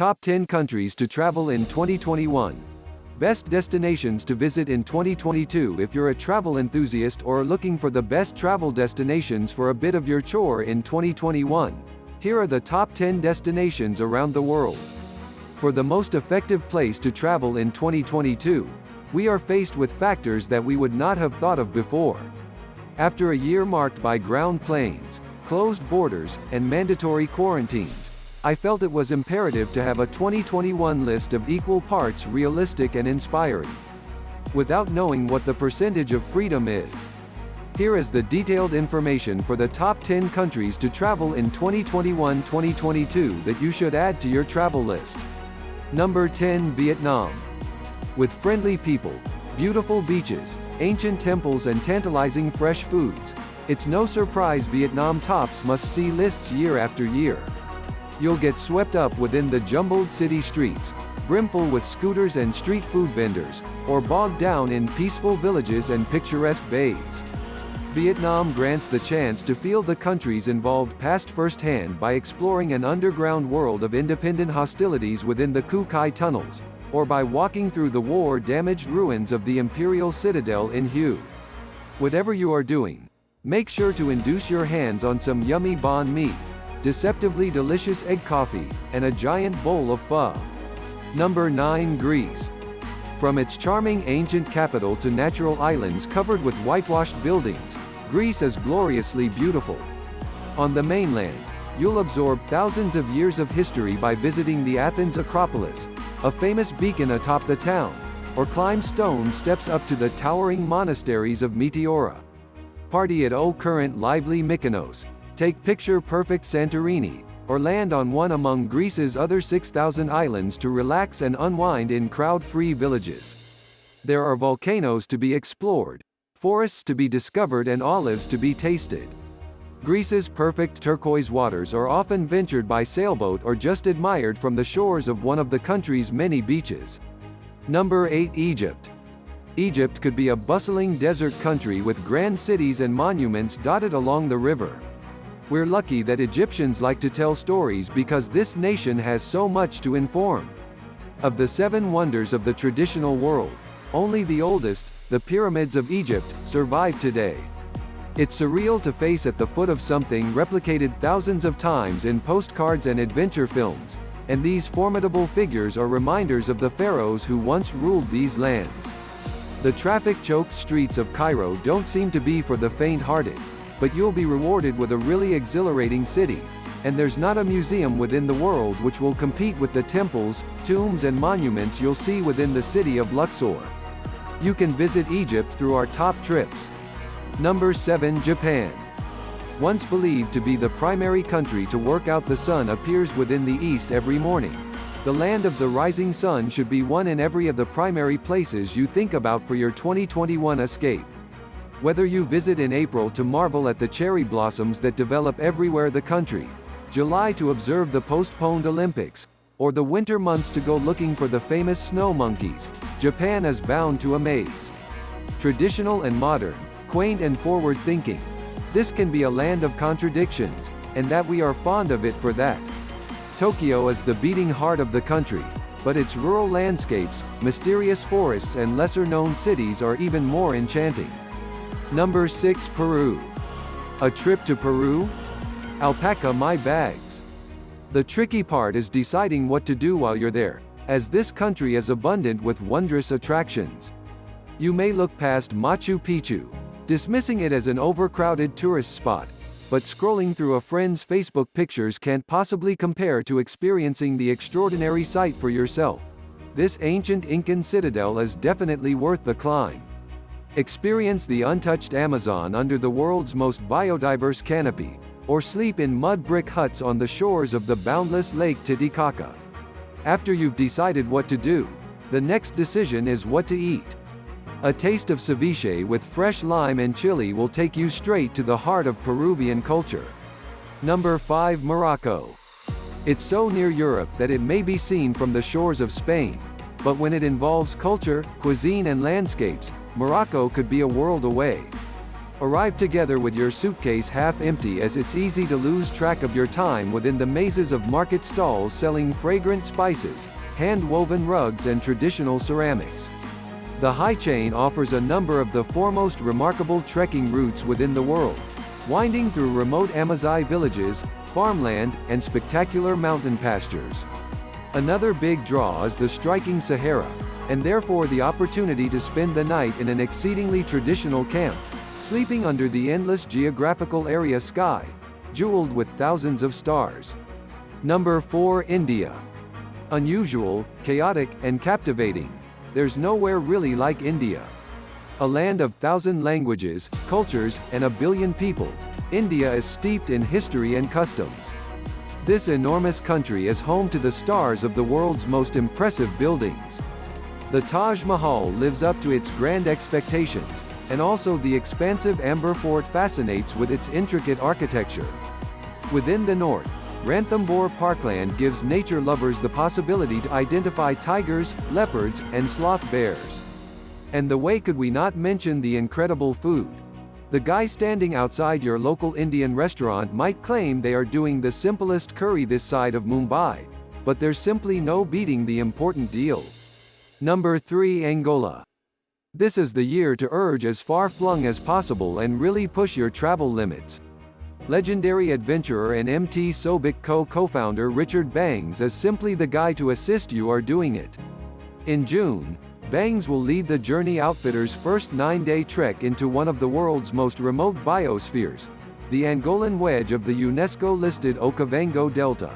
Top 10 countries to travel in 2021. Best destinations to visit in 2022 if you're a travel enthusiast or looking for the best travel destinations for a bit of your chore in 2021. Here are the top 10 destinations around the world. For the most effective place to travel in 2022, we are faced with factors that we would not have thought of before. After a year marked by ground planes, closed borders, and mandatory quarantines, I felt it was imperative to have a 2021 list of equal parts realistic and inspiring, without knowing what the percentage of freedom is. Here is the detailed information for the top 10 countries to travel in 2021-2022 that you should add to your travel list. Number 10. Vietnam. With friendly people, beautiful beaches, ancient temples and tantalizing fresh foods, it's no surprise Vietnam tops must-see lists year after year. You'll get swept up within the jumbled city streets, brimful with scooters and street food vendors, or bogged down in peaceful villages and picturesque bays. Vietnam grants the chance to feel the country's involved past firsthand by exploring an underground world of independent hostilities within the Cu Khai tunnels, or by walking through the war-damaged ruins of the Imperial Citadel in Hue. Whatever you are doing, make sure to induce your hands on some yummy banh mi, deceptively delicious egg coffee, and a giant bowl of pho. Number 9. Greece. From its charming ancient capital to natural islands covered with whitewashed buildings, Greece is gloriously beautiful. On the mainland, you'll absorb thousands of years of history by visiting the Athens Acropolis, a famous beacon atop the town, or climb stone steps up to the towering monasteries of Meteora. Party at current lively Mykonos, take picture-perfect Santorini, or land on one among Greece's other 6,000 islands to relax and unwind in crowd-free villages. There are volcanoes to be explored, forests to be discovered and olives to be tasted. Greece's perfect turquoise waters are often ventured by sailboat or just admired from the shores of one of the country's many beaches. Number 8. Egypt. Egypt could be a bustling desert country with grand cities and monuments dotted along the river. We're lucky that Egyptians like to tell stories because this nation has so much to inform. Of the 7 wonders of the traditional world, only the oldest, the pyramids of Egypt, survive today. It's surreal to face at the foot of something replicated thousands of times in postcards and adventure films, and these formidable figures are reminders of the pharaohs who once ruled these lands. The traffic-choked streets of Cairo don't seem to be for the faint-hearted, but you'll be rewarded with a really exhilarating city, and there's not a museum within the world which will compete with the temples, tombs and monuments you'll see within the city of Luxor. You can visit Egypt through our top trips. Number 7. Japan. Once believed to be the primary country to work out, the sun appears within the east every morning. The land of the rising sun should be one in every of the primary places you think about for your 2021 escape. Whether you visit in April to marvel at the cherry blossoms that develop everywhere the country, July to observe the postponed Olympics, or the winter months to go looking for the famous snow monkeys, Japan is bound to amaze. Traditional and modern, quaint and forward-thinking, this can be a land of contradictions, and that we are fond of it for that. Tokyo is the beating heart of the country, but its rural landscapes, mysterious forests and lesser-known cities are even more enchanting. Number 6. Peru. A trip to Peru? Alpaca my bags. The tricky part is deciding what to do while you're there, as this country is abundant with wondrous attractions. You may look past Machu Picchu, dismissing it as an overcrowded tourist spot, but scrolling through a friend's Facebook pictures can't possibly compare to experiencing the extraordinary sight for yourself. This ancient Incan citadel is definitely worth the climb. Experience the untouched Amazon under the world's most biodiverse canopy, or sleep in mud brick huts on the shores of the boundless Lake Titicaca. After you've decided what to do, the next decision is what to eat. A taste of ceviche with fresh lime and chili will take you straight to the heart of Peruvian culture. Number 5. Morocco. It's so near Europe that it may be seen from the shores of Spain, but when it involves culture, cuisine and landscapes, Morocco could be a world away. Arrive together with your suitcase half empty, as it's easy to lose track of your time within the mazes of market stalls selling fragrant spices, hand-woven rugs and traditional ceramics. The high chain offers a number of the foremost remarkable trekking routes within the world, winding through remote Amazigh villages, farmland, and spectacular mountain pastures. Another big draw is the striking Sahara, and therefore the opportunity to spend the night in an exceedingly traditional camp, sleeping under the endless geographical area sky, jeweled with thousands of stars. Number 4. India. Unusual, chaotic, and captivating. There's nowhere really like India. A land of 1,000 languages, cultures, and 1 billion people, India is steeped in history and customs. This enormous country is home to the stars of the world's most impressive buildings. The Taj Mahal lives up to its grand expectations, and also the expansive Amber Fort fascinates with its intricate architecture. Within the north, Ranthambore Parkland gives nature lovers the possibility to identify tigers, leopards, and sloth bears. And the way could we not mention the incredible food? The guy standing outside your local Indian restaurant might claim they are doing the simplest curry this side of Mumbai, but there's simply no beating the important deal. Number 3. Angola. This is the year to urge as far-flung as possible and really push your travel limits. Legendary adventurer and MT Sobek co-founder Richard Bangs is simply the guy to assist you are doing it. In June, Bangs will lead the Journey Outfitters' first 9-day trek into one of the world's most remote biospheres, the Angolan wedge of the UNESCO-listed Okavango Delta.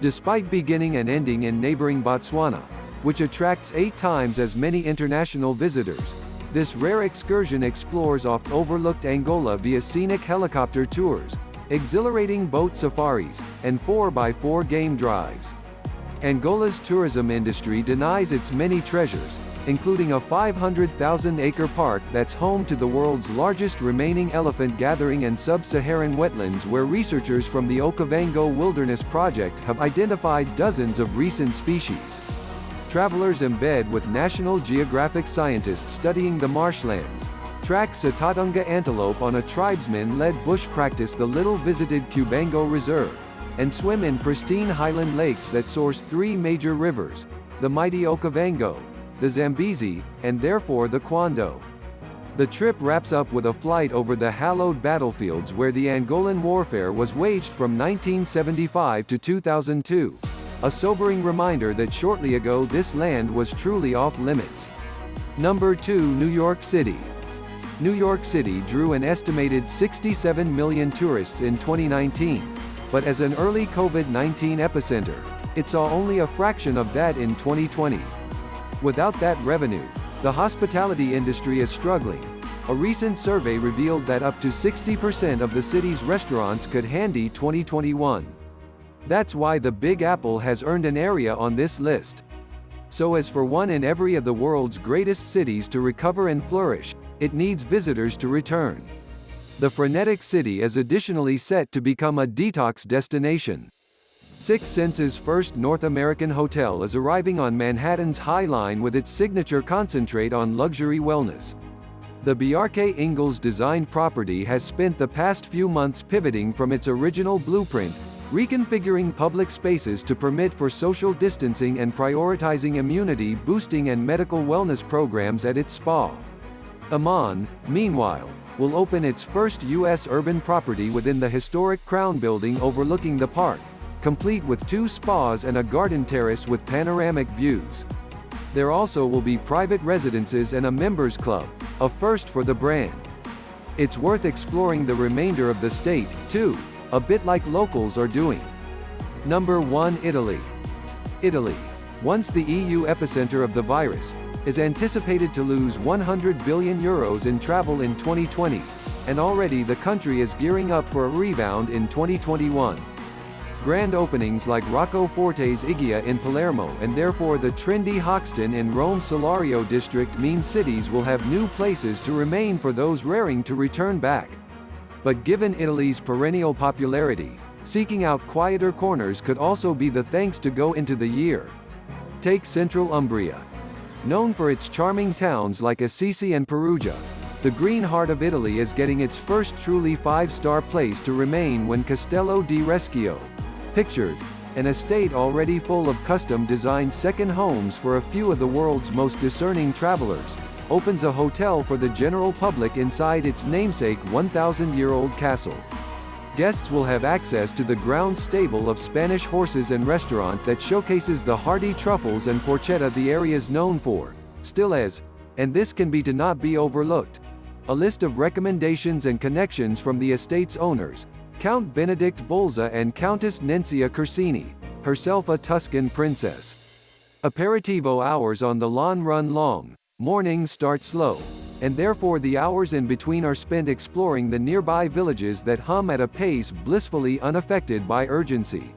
Despite beginning and ending in neighboring Botswana, which attracts 8 times as many international visitors, this rare excursion explores oft-overlooked Angola via scenic helicopter tours, exhilarating boat safaris, and 4x4 game drives. Angola's tourism industry denies its many treasures, including a 500,000-acre park that's home to the world's largest remaining elephant gathering and sub-Saharan wetlands, where researchers from the Okavango Wilderness Project have identified dozens of recent species. Travelers embed with National Geographic scientists studying the marshlands, track Sitatunga antelope on a tribesman-led bush practice the little-visited Cubango Reserve, and swim in pristine highland lakes that source 3 major rivers, the mighty Okavango, the Zambezi, and therefore the Kwando. The trip wraps up with a flight over the hallowed battlefields where the Angolan warfare was waged from 1975 to 2002. A sobering reminder that shortly ago this land was truly off-limits. Number 2. New York City. New York City drew an estimated 67 million tourists in 2019, but as an early COVID-19 epicenter, it saw only a fraction of that in 2020. Without that revenue, the hospitality industry is struggling. A recent survey revealed that up to 60% of the city's restaurants could handle 2021. That's why the Big Apple has earned an area on this list. So as for one in every of the world's greatest cities to recover and flourish, it needs visitors to return. The frenetic city is additionally set to become a detox destination. Six Senses' first North American hotel is arriving on Manhattan's High Line with its signature concentrate on luxury wellness. The Bjarke Ingels designed property has spent the past few months pivoting from its original blueprint, reconfiguring public spaces to permit for social distancing and prioritizing immunity-boosting and medical wellness programs at its spa. Amman, meanwhile, will open its first U.S. urban property within the historic Crown Building overlooking the park, complete with 2 spas and a garden terrace with panoramic views. There also will be private residences and a members club, a first for the brand. It's worth exploring the remainder of the state, too, a bit like locals are doing. Number 1. Italy. Italy, once the EU epicenter of the virus, is anticipated to lose €100 billion in travel in 2020, and already the country is gearing up for a rebound in 2021. Grand openings like Rocco Forte's Igia in Palermo and therefore the trendy Hoxton in Rome's Solario district mean cities will have new places to remain for those raring to return back. But given Italy's perennial popularity, seeking out quieter corners could also be the thanks to go into the year. Take Central Umbria. Known for its charming towns like Assisi and Perugia, The green heart of Italy is getting its first truly 5-star place to remain when Castello di Reschio, pictured, an estate already full of custom-designed second homes for a few of the world's most discerning travelers, opens a hotel for the general public inside its namesake 1,000-year-old castle. Guests will have access to the ground stable of Spanish horses and restaurant that showcases the hearty truffles and porchetta the area is known for, still as, and this can be to not be overlooked. A list of recommendations and connections from the estate's owners, Count Benedict Bolza and Countess Nencia Corsini, herself a Tuscan princess. Aperitivo hours on the lawn run long, mornings start slow, and therefore the hours in between are spent exploring the nearby villages that hum at a pace blissfully unaffected by urgency.